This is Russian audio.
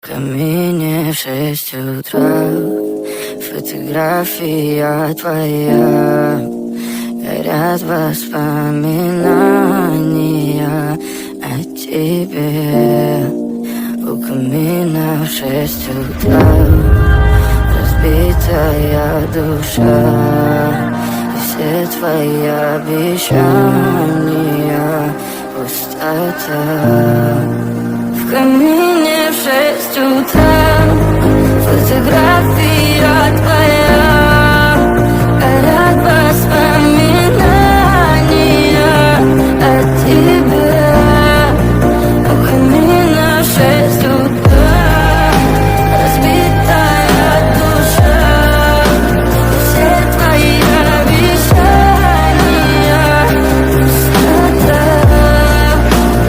камине в 6 утра. Фотография твоя, горят воспоминания о тебе. У камина в 6 утра разбитая душа, и все твои обещания пустота. В камине в 6 утра фотографии